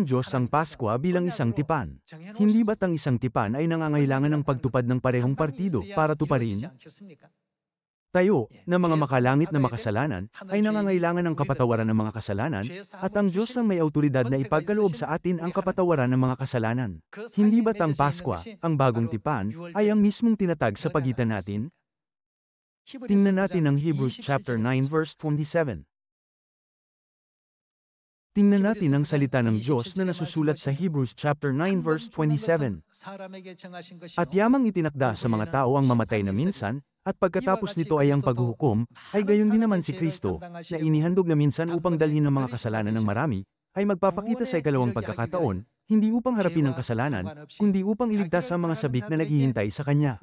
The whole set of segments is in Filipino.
ng Diyos ang Paskwa bilang isang tipan? Hindi ba't ang isang tipan ay nangangailangan ng pagtupad ng parehong partido para tuparin? Tayo, na mga makalangit na makasalanan, ay nangangailangan ng kapatawaran ng mga kasalanan, at ang Diyos ang may awtoridad na ipagkaloob sa atin ang kapatawaran ng mga kasalanan. Hindi ba't ang Paskwa, ang bagong tipan, ay ang mismong tinatag sa pagitan natin? Tingnan natin ang Hebrews chapter 9 verse 27. Tingnan natin ang salita ng Diyos na nasusulat sa Hebrews chapter 9 verse 27. At yamang itinakda sa mga tao ang mamatay na minsan, at pagkatapos nito ay ang paghuhukom, ay gayon din naman si Kristo, na inihandog na minsan upang dalhin ang mga kasalanan ng marami, ay magpapakita sa ikalawang pagkakataon, hindi upang harapin ang kasalanan, kundi upang iligtas ang mga sabik na naghihintay sa Kanya.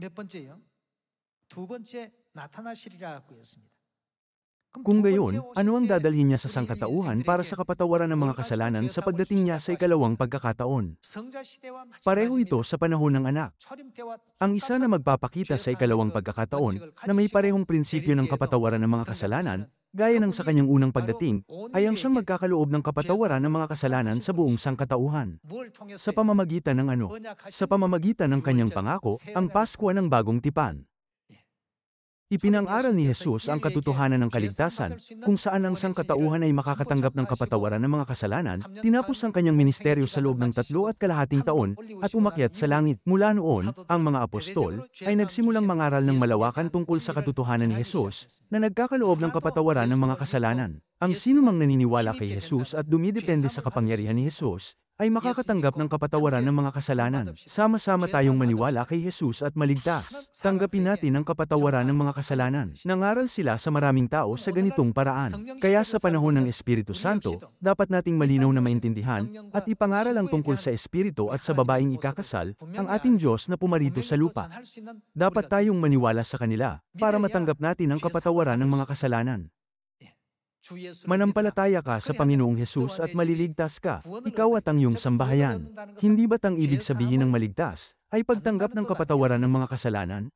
Kung gayon, ano ang dadalhin niya sa sangkatauhan para sa kapatawaran ng mga kasalanan sa pagdating niya sa ikalawang pagkakataon? Pareho ito sa panahon ng anak. Ang isa na magpapakita sa ikalawang pagkakataon na may parehong prinsipyo ng kapatawaran ng mga kasalanan, gaya ng sa kanyang unang pagdating, ay ang siyang magkakaloob ng kapatawaran ng mga kasalanan sa buong sangkatauhan. Sa pamamagitan ng ano? Sa pamamagitan ng kanyang pangako, ang Paskwa ng bagong tipan. Ipinang-aral ni Jesus ang katotohanan ng kaligtasan, kung saan ang sangkatauhan ay makakatanggap ng kapatawaran ng mga kasalanan, tinapos ang kanyang ministeryo sa loob ng 3.5 taon, at umakyat sa langit. Mula noon, ang mga apostol, ay nagsimulang mangaral ng malawakan tungkol sa katotohanan ni Jesus, na nagkakaloob ng kapatawaran ng mga kasalanan. Ang sinumang naniniwala kay Jesus at dumidepende sa kapangyarihan ni Jesus, ay makakatanggap ng kapatawaran ng mga kasalanan. Sama-sama tayong maniwala kay Jesus at maligtas. Tanggapin natin ang kapatawaran ng mga kasalanan. Nangaral sila sa maraming tao sa ganitong paraan. Kaya sa panahon ng Espiritu Santo, dapat nating malinaw na maintindihan at ipangaral ang tungkol sa Espiritu at sa babaeng ikakasal, ang ating Diyos na pumarito sa lupa. Dapat tayong maniwala sa kanila para matanggap natin ang kapatawaran ng mga kasalanan. Manampalataya ka sa Panginoong Hesus at maliligtas ka, ikaw at ang iyong sambahayan. Hindi ba't ang ibig sabihin ng maligtas ay pagtanggap ng kapatawaran ng mga kasalanan?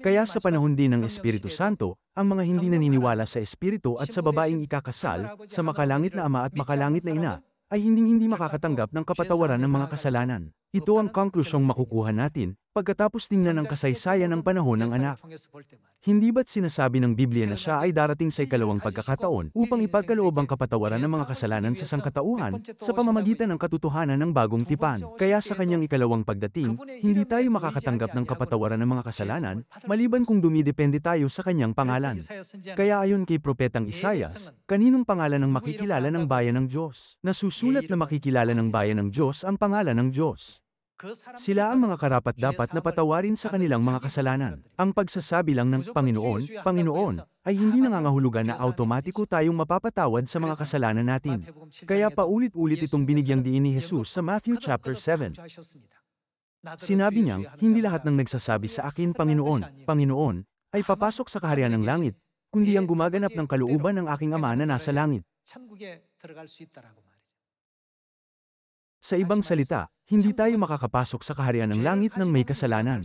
Kaya sa panahon din ng Espiritu Santo, ang mga hindi naniniwala sa Espiritu at sa babaeng ikakasal, sa makalangit na Ama at makalangit na Ina, ay hindi makakatanggap ng kapatawaran ng mga kasalanan. Ito ang konklusyong makukuha natin pagkatapos tingnan ang kasaysayan ng panahon ng anak. Hindi ba't sinasabi ng Biblia na siya ay darating sa ikalawang pagkakataon upang ipagkaloob ang kapatawaran ng mga kasalanan sa sangkatauhan sa pamamagitan ng katotohanan ng bagong tipan? Kaya sa kanyang ikalawang pagdating, hindi tayo makakatanggap ng kapatawaran ng mga kasalanan maliban kung dumidepende tayo sa kanyang pangalan. Kaya ayon kay Propetang Isayas, kaninong pangalan ang makikilala ng bayan ng Diyos? Nasusulat na makikilala ng bayan ng Diyos ang pangalan ng Diyos. Sila ang mga karapat-dapat na patawarin sa kanilang mga kasalanan. Ang pagsasabi lang ng Panginoon, Panginoon, ay hindi nangangahulugan na automatiko tayong mapapatawad sa mga kasalanan natin. Kaya paulit-ulit itong binigyang diin ni Jesus sa Matthew chapter 7. Sinabi niyang, hindi lahat ng nagsasabi sa akin, Panginoon, Panginoon, ay papasok sa kaharian ng langit, kundi ang gumaganap ng kalooban ng aking Ama na nasa langit. Sa ibang salita, hindi tayo makakapasok sa kaharian ng langit ng may kasalanan.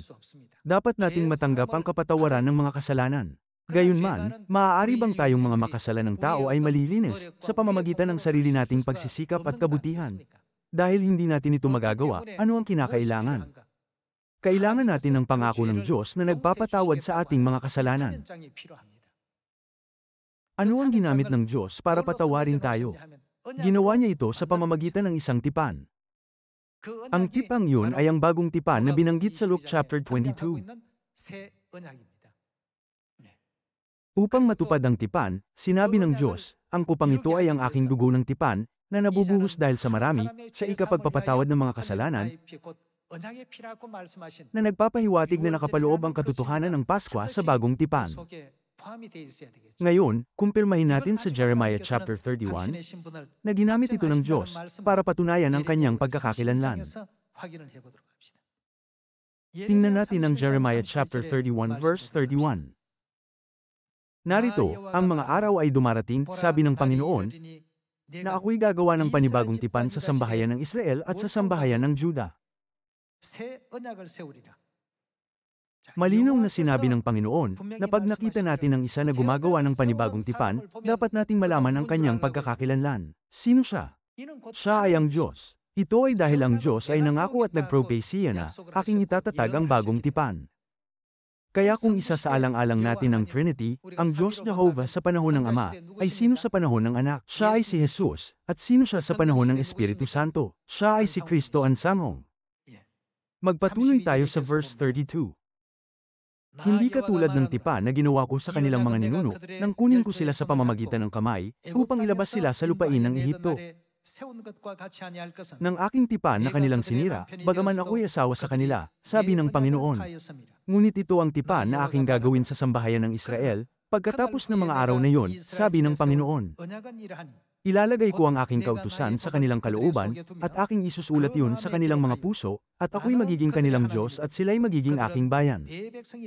Dapat nating matanggap ang kapatawaran ng mga kasalanan. Gayunman, maaari bang tayong mga makasalanang tao ay malilinis sa pamamagitan ng sarili nating pagsisikap at kabutihan? Dahil hindi natin ito magagawa, ano ang kinakailangan? Kailangan natin ng pangako ng Diyos na nagpapatawad sa ating mga kasalanan. Ano ang ginamit ng Diyos para patawarin tayo? Ginawa niya ito sa pamamagitan ng isang tipan. Ang tipang yun ay ang bagong tipan na binanggit sa Luke chapter 22. Upang matupad ang tipan, sinabi ng Diyos, ang kupang ito ay ang aking dugo ng tipan, na nabubuhos dahil sa marami, sa ikapagpapatawad ng mga kasalanan, na nagpapahiwatig na nakapaloob ang katotohanan ng Paskwa sa bagong tipan. Ngayon, kumpirmahin natin sa Jeremiah chapter 31, na ginamit ito ng Diyos para patunayan ang kanyang pagkakakilanlan. Tingnan natin ang Jeremiah chapter 31 verse 31. Narito, ang mga araw ay dumarating, sabi ng Panginoon, na ako'y gagawa ng panibagong tipan sa sambahayan ng Israel at sa sambahayan ng Juda. Malinaw na sinabi ng Panginoon na pag nakita natin ang isa na gumagawa ng panibagong tipan, dapat nating malaman ang kanyang pagkakakilanlan. Sino siya? Siya ay ang Diyos. Ito ay dahil ang Diyos ay nangako at nagpropesiya na, aking itatatag ang bagong tipan. Kaya kung isa sa alang-alang natin ang Trinity, ang Diyos Jehovah sa panahon ng Ama, ay sino sa panahon ng Anak? Siya ay si Jesus, at sino siya sa panahon ng Espiritu Santo? Siya ay si Kristo Ansanghong. Magpatuloy tayo sa verse 32. Hindi katulad ng tipa na ginawa ko sa kanilang mga ninuno, nang kunin ko sila sa pamamagitan ng kamay, upang ilabas sila sa lupain ng Ehipto. Ng aking tipa na kanilang sinira, bagaman ako'y asawa sa kanila, sabi ng Panginoon. Ngunit ito ang tipa na aking gagawin sa sambahayan ng Israel, pagkatapos ng mga araw na yon, sabi ng Panginoon. Ilalagay ko ang aking kautusan sa kanilang kalooban, at aking isusulat yun sa kanilang mga puso, at ako'y magiging kanilang Diyos at sila'y magiging aking bayan.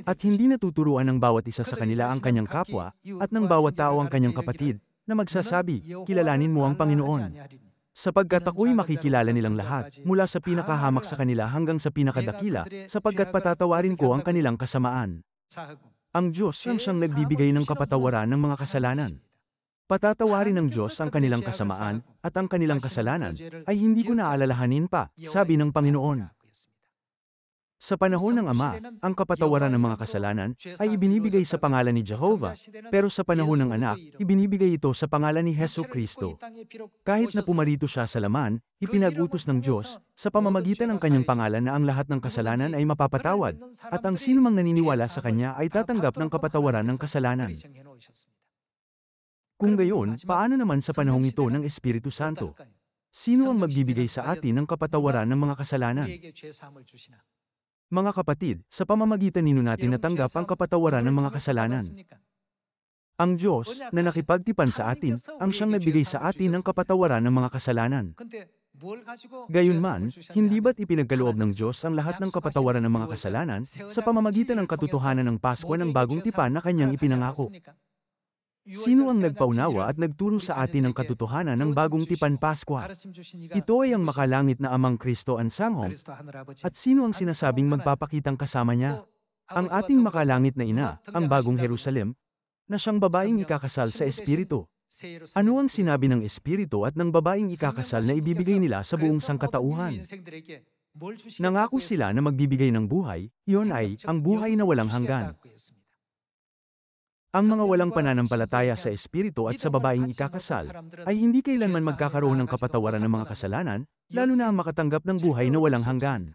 At hindi natuturuan ng bawat isa sa kanila ang kanyang kapwa, at ng bawat tao ang kanyang kapatid, na magsasabi, kilalanin mo ang Panginoon. Sapagkat ako'y makikilala nilang lahat, mula sa pinakahamak sa kanila hanggang sa pinakadakila, sapagkat patatawarin ko ang kanilang kasamaan. Ang Diyos ang siyang nagbibigay ng kapatawaran ng mga kasalanan. Patatawarin ng Diyos ang kanilang kasamaan, at ang kanilang kasalanan, ay hindi ko naalalahanin pa, sabi ng Panginoon. Sa panahon ng Ama, ang kapatawaran ng mga kasalanan, ay ibinibigay sa pangalan ni Jehovah, pero sa panahon ng Anak, ibinibigay ito sa pangalan ni Hesus Kristo. Kahit na pumarito siya sa laman, ipinag-utos ng Diyos, sa pamamagitan ng kanyang pangalan na ang lahat ng kasalanan ay mapapatawad, at ang sinumang naniniwala sa kanya ay tatanggap ng kapatawaran ng kasalanan. Kung gayon, paano naman sa panahong ito ng Espiritu Santo? Sino ang magbibigay sa atin ng kapatawaran ng mga kasalanan? Mga kapatid, sa pamamagitan nino natin natanggap ang kapatawaran ng mga kasalanan. Ang Diyos, na nakipagtipan sa atin, ang siyang nagbigay sa atin ng kapatawaran ng mga kasalanan. Gayunman, hindi ba't ipinagkaloob ng Diyos ang lahat ng kapatawaran ng mga kasalanan, sa pamamagitan ng katotohanan ng Pasko ng bagong tipan na kanyang ipinangako? Sino ang nagpaunawa at nagturo sa atin ng katotohanan ng bagong tipan Paskwa? Ito ay ang makalangit na Amang Kristo Ansanghong. At sino ang sinasabing magpapakitang kasama niya? Ang ating makalangit na ina, ang bagong Jerusalem, na siyang babaeng ikakasal sa Espiritu. Ano ang sinabi ng Espiritu at ng babaeng ikakasal na ibibigay nila sa buong sangkatauhan? Nangako sila na magbibigay ng buhay, iyon ay, ang buhay na walang hanggan. Ang mga walang pananampalataya sa Espiritu at sa babaeng ikakasal, ay hindi kailanman magkakaroon ng kapatawaran ng mga kasalanan, lalo na ang makatanggap ng buhay na walang hanggan.